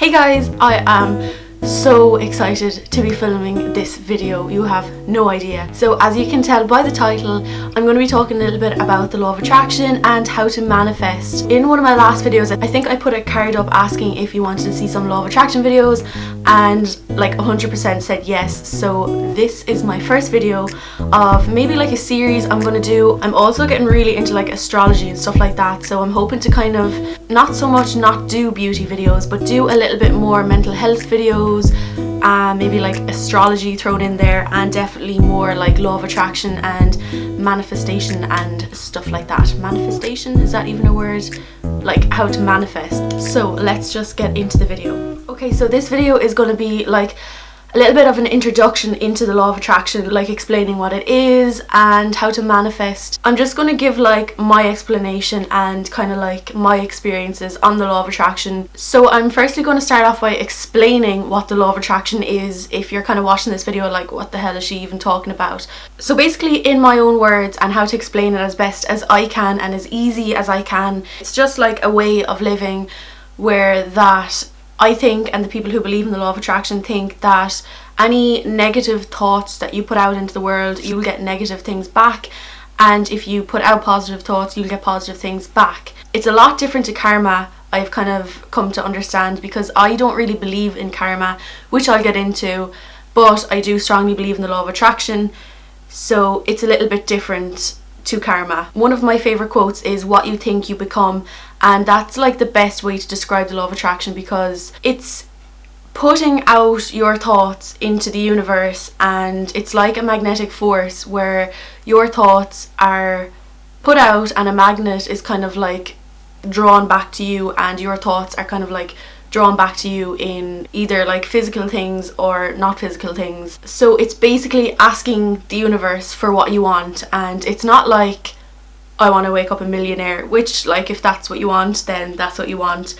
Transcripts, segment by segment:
Hey guys, I am so excited to be filming this video. You have no idea. So as you can tell by the title, I'm going to be talking a little bit about the law of attraction and how to manifest. In one of my last videos, I think I put a card up asking if you wanted to see some law of attraction videos, and like 100% said yes. So this is my first video of maybe like a series I'm going to do. I'm also getting really into like astrology and stuff like that, so I'm hoping to kind of not so much not do beauty videos, but do a little bit more mental health videos, maybe like astrology thrown in there, and definitely more like law of attraction and manifestation and stuff like that. Manifestation, is that even a word? Like how to manifest. So let's just get into the video. Okay, so this video is going to be like a little bit of an introduction into the law of attraction, like explaining what it is and how to manifest. I'm just going to give like my explanation and kind of like my experiences on the law of attraction. So I'm firstly going to start off by explaining what the law of attraction is. If you're kind of watching this video like, what the hell is she even talking about? So basically, in my own words, and how to explain it as best as I can and as easy as I can, it's just like a way of living where that I think, and the people who believe in the law of attraction think, that any negative thoughts that you put out into the world, you'll get negative things back, and if you put out positive thoughts, you'll get positive things back. It's a lot different to karma, I've kind of come to understand, because I don't really believe in karma, which I'll get into, but I do strongly believe in the law of attraction, so it's a little bit different to karma. One of my favorite quotes is, "What you think you become," and that's like the best way to describe the law of attraction, because it's putting out your thoughts into the universe, and it's like a magnetic force where your thoughts are put out and a magnet is kind of like drawn back to you, and your thoughts are kind of like drawn back to you in either like physical things or not physical things. So it's basically asking the universe for what you want, and it's not like, I want to wake up a millionaire, which like if that's what you want, then that's what you want,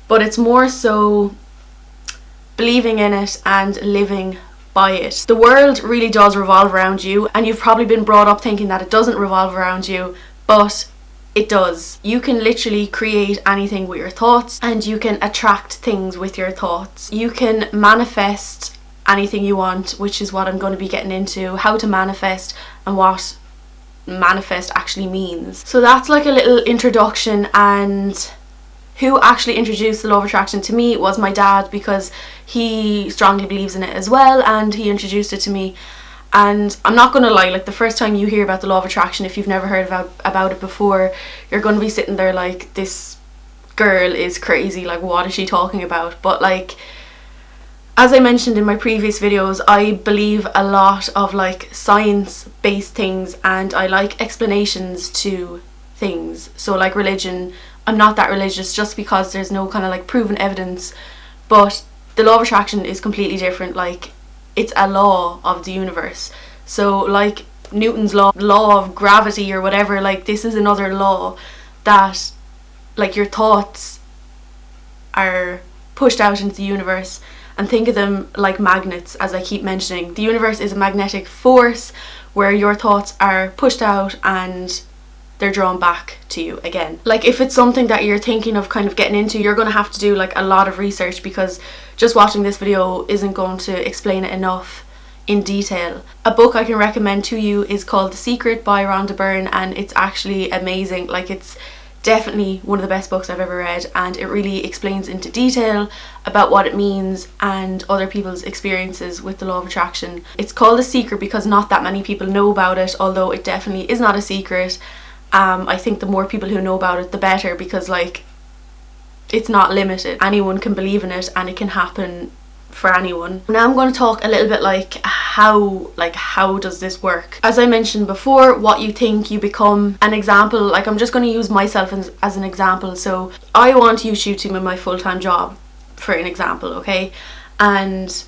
but it's more so believing in it and living by it. The world really does revolve around you, and you've probably been brought up thinking that it doesn't revolve around you, but it does. You can literally create anything with your thoughts, and you can attract things with your thoughts. You can manifest anything you want, which is what I'm going to be getting into, how to manifest and what manifest actually means. So that's like a little introduction, and who actually introduced the law of attraction to me was my dad, because he strongly believes in it as well, and he introduced it to me. And I'm not gonna lie, like the first time you hear about the law of attraction, if you've never heard about it before, you're gonna be sitting there like, this girl is crazy, like what is she talking about? But like, as I mentioned in my previous videos, I believe a lot of like science-based things, and I like explanations to things. So like religion, I'm not that religious just because there's no kind of like proven evidence, but the law of attraction is completely different. Like, it's a law of the universe. So like Newton's law of gravity or whatever, like this is another law that like your thoughts are pushed out into the universe. And think of them like magnets, as I keep mentioning. The universe is a magnetic force where your thoughts are pushed out and they're drawn back to you again. Like if it's something that you're thinking of kind of getting into, you're going to have to do like a lot of research, because just watching this video isn't going to explain it enough in detail. A book I can recommend to you is called The Secret by Rhonda Byrne, and it's actually amazing. Like it's definitely one of the best books I've ever read, and it really explains into detail about what it means and other people's experiences with the law of attraction. It's called The Secret because not that many people know about it, although it definitely is not a secret. I think the more people who know about it, the better, because like it's not limited. Anyone can believe in it, and it can happen for anyone. Now I'm going to talk a little bit like how does this work? As I mentioned before, what you think you become. An example, like I'm just going to use myself as an example. So I want YouTube to be my full-time job, for an example, okay? And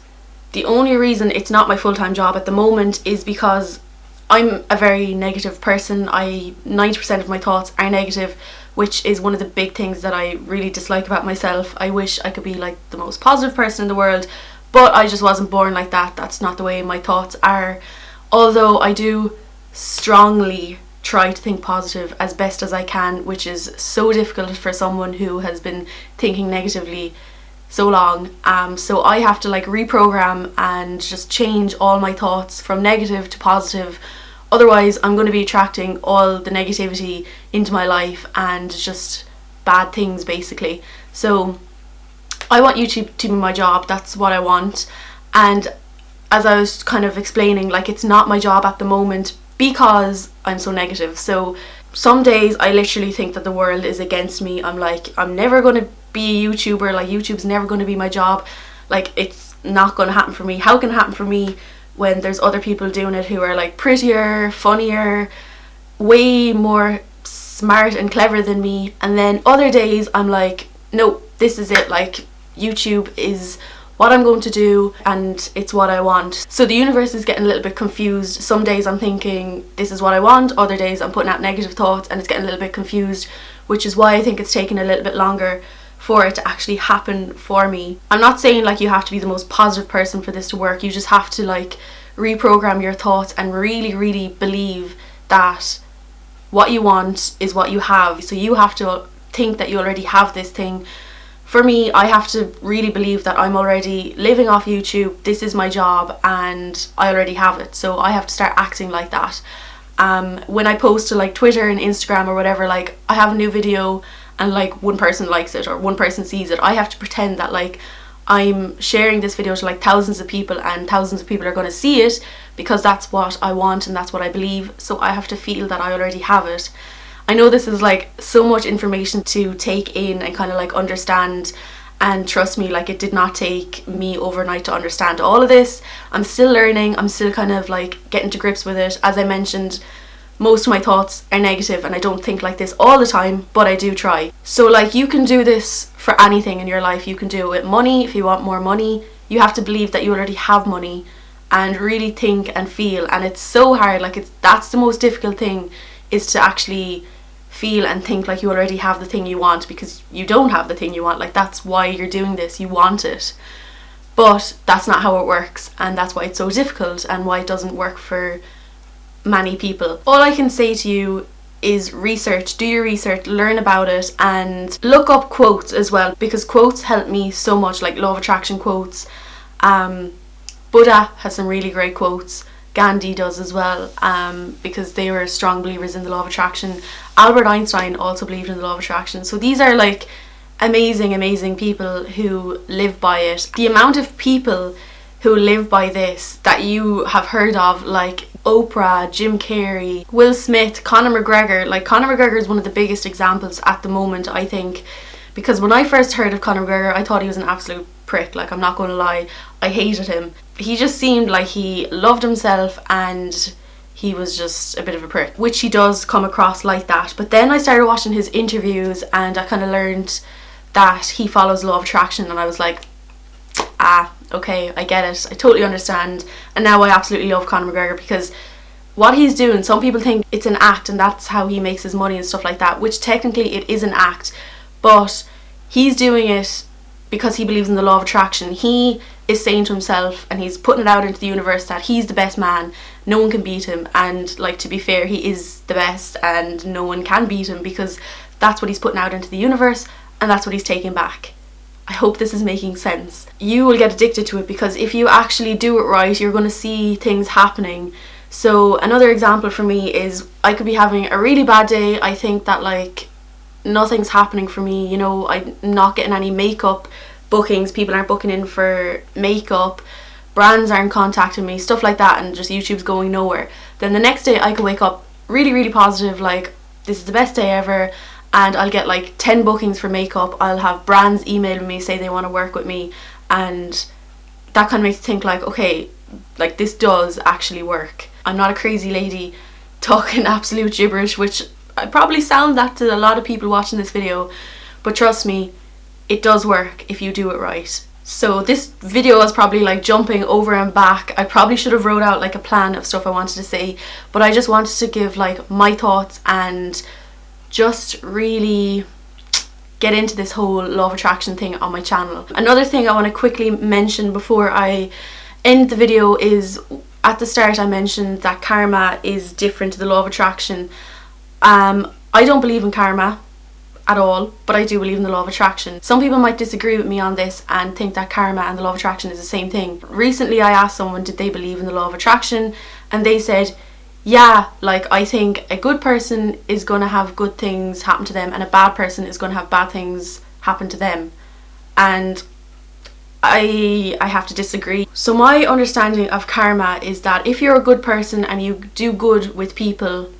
the only reason it's not my full-time job at the moment is because I'm a very negative person. 90% of my thoughts are negative, which is one of the big things that I really dislike about myself. I wish I could be like the most positive person in the world, but I just wasn't born like that. That's not the way my thoughts are. Although I do strongly try to think positive as best as I can, which is so difficult for someone who has been thinking negatively so long. So I have to like reprogram and just change all my thoughts from negative to positive. Otherwise I'm going to be attracting all the negativity into my life and just bad things basically. So I want YouTube to be my job. That's what I want. And as I was kind of explaining, like, it's not my job at the moment because I'm so negative. So some days I literally think that the world is against me. I'm like, I'm never going to be a YouTuber. Like, YouTube's never going to be my job. Like, it's not going to happen for me. How can it happen for me when there's other people doing it who are like prettier, funnier, way more smart and clever than me? And then other days I'm like, no, this is it. Like, YouTube is what I'm going to do and it's what I want. So the universe is getting a little bit confused. Some days I'm thinking this is what I want, other days I'm putting out negative thoughts and it's getting a little bit confused, which is why I think it's taking a little bit longer for it to actually happen for me. I'm not saying like you have to be the most positive person for this to work. You just have to like reprogram your thoughts and really believe that what you want is what you have. So you have to think that you already have this thing. For me, I have to really believe that I'm already living off YouTube, this is my job and I already have it. So I have to start acting like that. When I post to like Twitter and Instagram or whatever, like I have a new video and like one person likes it or one person sees it, I have to pretend that like I'm sharing this video to like thousands of people and thousands of people are going to see it because that's what I want and that's what I believe. So I have to feel that I already have it. I know this is like so much information to take in and kind of like understand, and trust me, like it did not take me overnight to understand all of this. I'm still learning, I'm still kind of like getting to grips with it. As I mentioned, most of my thoughts are negative and I don't think like this all the time, but I do try. So like you can do this for anything in your life. You can do it with money. If you want more money, you have to believe that you already have money and really think and feel. And it's so hard, like that's the most difficult thing, is to actually feel and think like you already have the thing you want, because you don't have the thing you want. Like that's why you're doing this, you want it, but that's not how it works, and that's why it's so difficult and why it doesn't work for many people. All I can say to you is research, do your research, learn about it, and look up quotes as well, because quotes help me so much, like law of attraction quotes. Buddha has some really great quotes. Gandhi does as well, because they were strong believers in the law of attraction. Albert Einstein also believed in the law of attraction. So these are like amazing people who live by it. The amount of people who live by this that you have heard of, like Oprah, Jim Carrey, Will Smith, Conor McGregor. Like Conor McGregor is one of the biggest examples at the moment, I think, because when I first heard of Conor McGregor, I thought he was an absolute prick. Like, I'm not going to lie, I hated him. He just seemed like he loved himself and he was just a bit of a prick, which he does come across like that. But then I started watching his interviews and I kind of learned that he follows the law of attraction, and I was like, okay, I get it, I totally understand. And now I absolutely love Conor McGregor, because what he's doing, some people think it's an act and that's how he makes his money and stuff like that, which technically it is an act, but he's doing it because he believes in the law of attraction. He is saying to himself, and he's putting it out into the universe, that he's the best man, no one can beat him. And like, to be fair, he is the best and no one can beat him, because that's what he's putting out into the universe and that's what he's taking back. I hope this is making sense. You will get addicted to it, because if you actually do it right, you're going to see things happening. So another example for me is, I could be having a really bad day. I think that like nothing's happening for me, you know, I'm not getting any makeup bookings, people aren't booking in for makeup, brands aren't contacting me, stuff like that, and just YouTube's going nowhere. Then the next day I could wake up really positive, like this is the best day ever, and I'll get like 10 bookings for makeup. I'll have brands emailing me, say they want to work with me, and that kind of makes you think like, okay, like this does actually work. I'm not a crazy lady talking absolute gibberish, which I probably sound that to a lot of people watching this video, but trust me, it does work if you do it right. So this video is probably like jumping over and back. I probably should have wrote out like a plan of stuff I wanted to say, but I just wanted to give like my thoughts and just really get into this whole law of attraction thing on my channel. Another thing I want to quickly mention before I end the video is, at the start I mentioned that karma is different to the law of attraction. I don't believe in karma at all, but I do believe in the law of attraction. Some people might disagree with me on this and think that karma and the law of attraction is the same thing. Recently I asked someone did they believe in the law of attraction, and they said, yeah, like I think a good person is going to have good things happen to them and a bad person is going to have bad things happen to them. And I have to disagree. So my understanding of karma is that if you're a good person and you do good with people,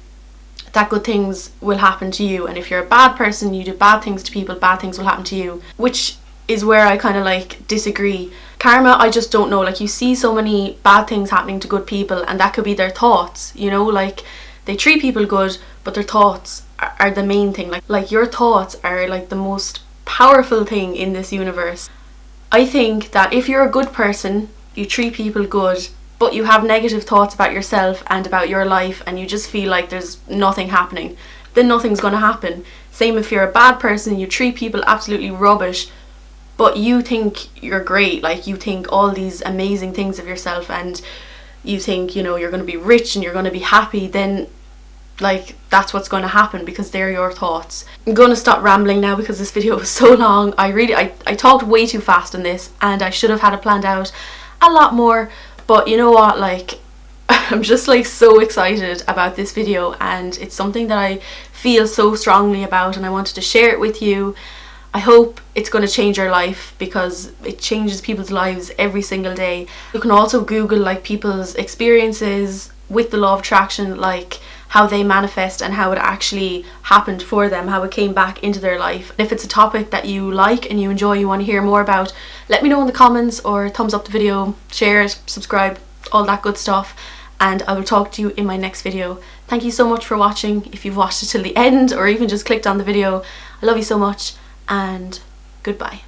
that good things will happen to you, and if you're a bad person, you do bad things to people, bad things will happen to you, which is where I kind of like disagree. Karma, I just don't know, like you see so many bad things happening to good people, and that could be their thoughts, you know, like they treat people good but their thoughts are the main thing. Like your thoughts are like the most powerful thing in this universe. I think that if you're a good person, you treat people good, but you have negative thoughts about yourself and about your life, and you just feel like there's nothing happening, then nothing's going to happen. Same if you're a bad person, you treat people absolutely rubbish, but you think you're great, like you think all these amazing things of yourself, and you think, you know, you're going to be rich and you're going to be happy, then like that's what's going to happen because they're your thoughts. I'm going to stop rambling now because this video was so long. I talked way too fast in this, and I should have had it planned out a lot more. But you know what, like I'm just like so excited about this video, and it's something that I feel so strongly about, and I wanted to share it with you. I hope it's going to change your life because it changes people's lives every single day. You can also Google like people's experiences with the law of attraction, like how they manifest and how it actually happened for them, how it came back into their life. If it's a topic that you like and you enjoy, you want to hear more about, let me know in the comments, or thumbs up the video, share it, subscribe, all that good stuff, and I will talk to you in my next video. Thank you so much for watching. If you've watched it till the end or even just clicked on the video, I love you so much, and goodbye.